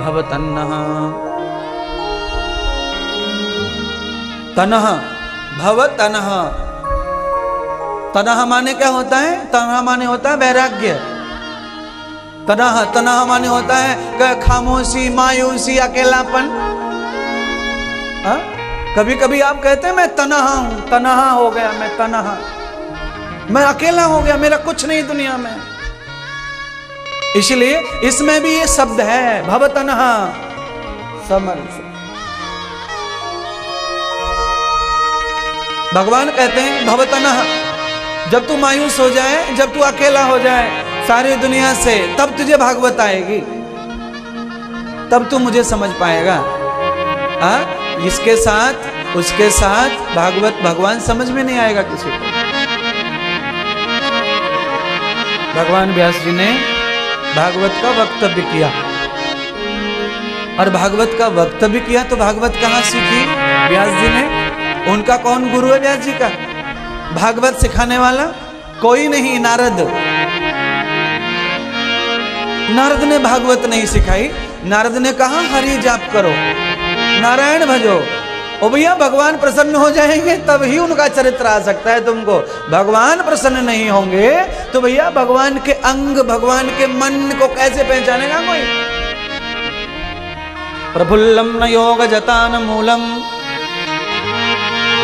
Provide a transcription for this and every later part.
भवतन्नः। तनः भवतनः। तनः माने क्या होता है? तनः माने होता है वैराग्य। तनः तनः माने होता है खामोशी, मायूसी, अकेलापन। कभी कभी आप कहते हैं मैं तनहा हूं, तनहा हो गया, मैं तनहा, मैं अकेला हो गया, मेरा कुछ नहीं दुनिया में। इसलिए इसमें भी ये शब्द है भवतनहा, समर्थ। भगवान कहते हैं भवतनहा, जब तू मायूस हो जाए, जब तू अकेला हो जाए सारी दुनिया से, तब तुझे भागवत आएगी, तब तू मुझे समझ पाएगा। इसके साथ उसके साथ भागवत भगवान समझ में नहीं आएगा किसी को। भगवान व्यास जी ने भागवत का वक्तव्य किया, और भागवत का वक्तव्य किया तो भागवत कहाँ सीखी व्यास जी ने? उनका कौन गुरु है व्यास जी का? भागवत सिखाने वाला कोई नहीं, नारद। नारद ने भागवत नहीं सिखाई। नारद ने कहा हरि जाप करो, नारायण भजो। ओ भैया, भगवान प्रसन्न हो जाएंगे तब ही उनका चरित्र आ सकता है तुमको। भगवान प्रसन्न नहीं होंगे तो भैया भगवान के अंग, भगवान के मन को कैसे पहचानेगा कोई? प्रफुल्लम न योग जतान मूलम।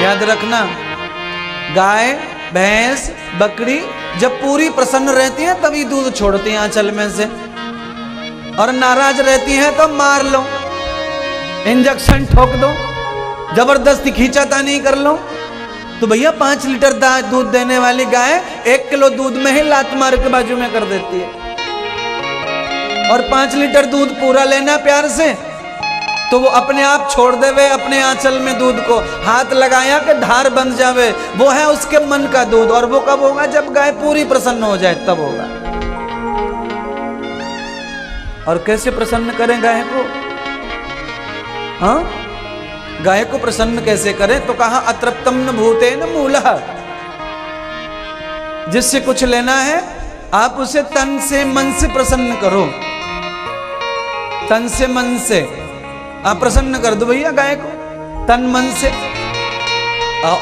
याद रखना, गाय, भैंस, बकरी जब पूरी प्रसन्न रहती है तभी दूध छोड़ती हैं आंचल में से, और नाराज रहती है तो मार लो, इंजेक्शन ठोक दो, जबरदस्ती खींचातानी कर लो। तो भैया 5 लीटर दूध देने वाली गाय 1 किलो दूध में ही लात मार के बाजू में कर देती है। और 5 लीटर दूध पूरा लेना प्यार से, तो वो अपने आप छोड़ देवे अपने आंचल में दूध को, हाथ लगाया कि धार बंध जावे। वो है उसके मन का दूध। और वो कब होगा? जब गाय पूरी प्रसन्न हो जाए तब होगा। और कैसे प्रसन्न करें गाय को? हाँ, गाय को प्रसन्न कैसे करें? तो कहा अतृप्तम न भूतेन मूलः। जिससे कुछ लेना है आप उसे तन से मन से प्रसन्न करो, तन से मन से आप प्रसन्न कर दो भैया गाय को, तन मन से।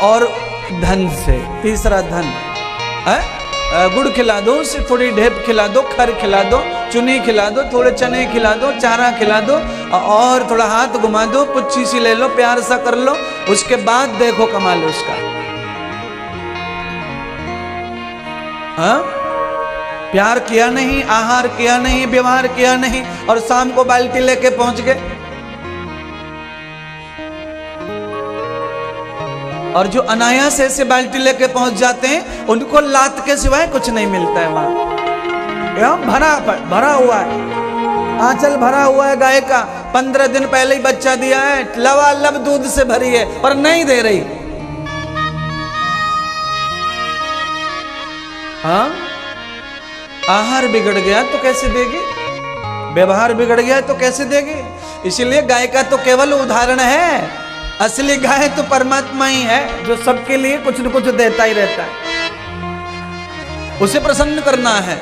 और धन से, तीसरा धन है, गुड़ खिला दो, उसे थोड़ी ढेप खिला दो, खर खिला दो, चुनी खिला दो, थोड़े चने खिला दो, चारा खिला दो, और थोड़ा हाथ घुमा दो, पुच्छी सी ले लो, प्यार सा कर लो। उसके बाद देखो कमाल उसका। हाँ, प्यार किया नहीं, आहार किया नहीं, व्यवहार किया नहीं, और शाम को बाल्टी लेके पहुंच गए। और जो अनायास ऐसे बाल्टी लेके पहुंच जाते हैं उनको लात के सिवाय कुछ नहीं मिलता है वहां। एवं भरा हुआ है, आंचल भरा हुआ है गाय का, 15 दिन पहले ही बच्चा दिया है, लबालब दूध से भरी है, पर नहीं दे रही। हाँ, आहार बिगड़ गया तो कैसे देगी? व्यवहार बिगड़ गया तो कैसे देगी? इसलिए गाय का तो केवल उदाहरण है। असली गाय तो परमात्मा ही है, जो सबके लिए कुछ न कुछ देता ही रहता है। उसे प्रसन्न करना है।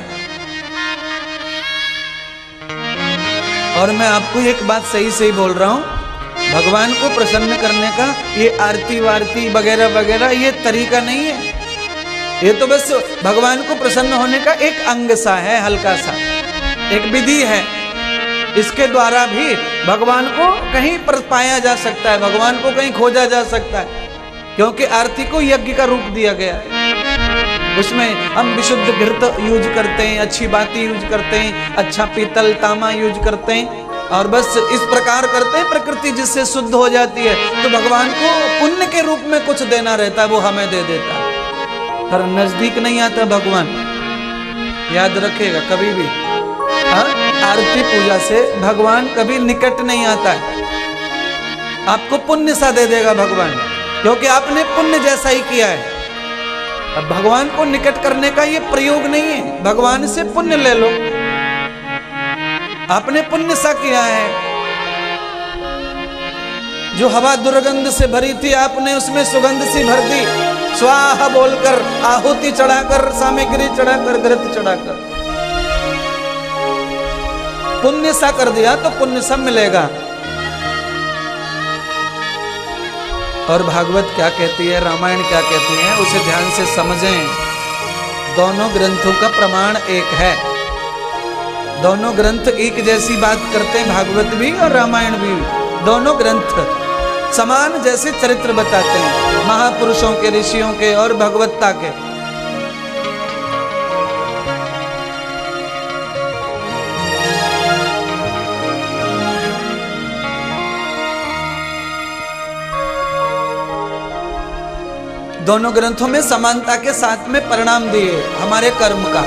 और मैं आपको एक बात सही सही बोल रहा हूं, भगवान को प्रसन्न करने का ये आरती वारती वगैरह वगैरह ये तरीका नहीं है। ये तो बस भगवान को प्रसन्न होने का एक अंग सा है, हल्का सा एक विधि है। इसके द्वारा भी भगवान को कहीं पर पाया जा सकता है, भगवान को कहीं खोजा जा सकता है, क्योंकि आरती को यज्ञ का रूप दिया गया है। उसमें हम विशुद्ध घृत यूज करते हैं, अच्छी बातें यूज करते हैं, अच्छा पीतल तामा यूज करते हैं, और बस इस प्रकार करते हैं, प्रकृति जिससे शुद्ध हो जाती है। तो भगवान को पुण्य के रूप में कुछ देना रहता है, वो हमें दे देता है, पर नजदीक नहीं आता भगवान। याद रखेगा कभी भी। हाँ, आरती पूजा से भगवान कभी निकट नहीं आता है। आपको पुण्य सा दे देगा भगवान, क्योंकि आपने पुण्य जैसा ही किया है। अब भगवान को निकट करने का ये प्रयोग नहीं है, भगवान से पुण्य ले लो। आपने पुण्य सा किया है, जो हवा दुर्गंध से भरी थी आपने उसमें सुगंध सी भर दी, स्वाहा बोलकर, आहुति चढ़ाकर, सामग्री चढ़ाकर, घृत चढ़ाकर। पुण्य सा कर दिया तो पुण्य सब मिलेगा। और भागवत क्या कहती है, रामायण क्या कहती है, उसे ध्यान से समझें। दोनों ग्रंथों का प्रमाण एक है, दोनों ग्रंथ एक जैसी बात करते हैं, भागवत भी और रामायण भी। दोनों ग्रंथ समान जैसे चरित्र बताते हैं, महापुरुषों के, ऋषियों के और भगवत्ता के। दोनों ग्रंथों में समानता के साथ में परिणाम दिए हमारे कर्म का।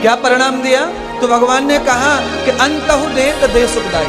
क्या परिणाम दिया? तो भगवान ने कहा कि अंतहु देत दे सुखदाई,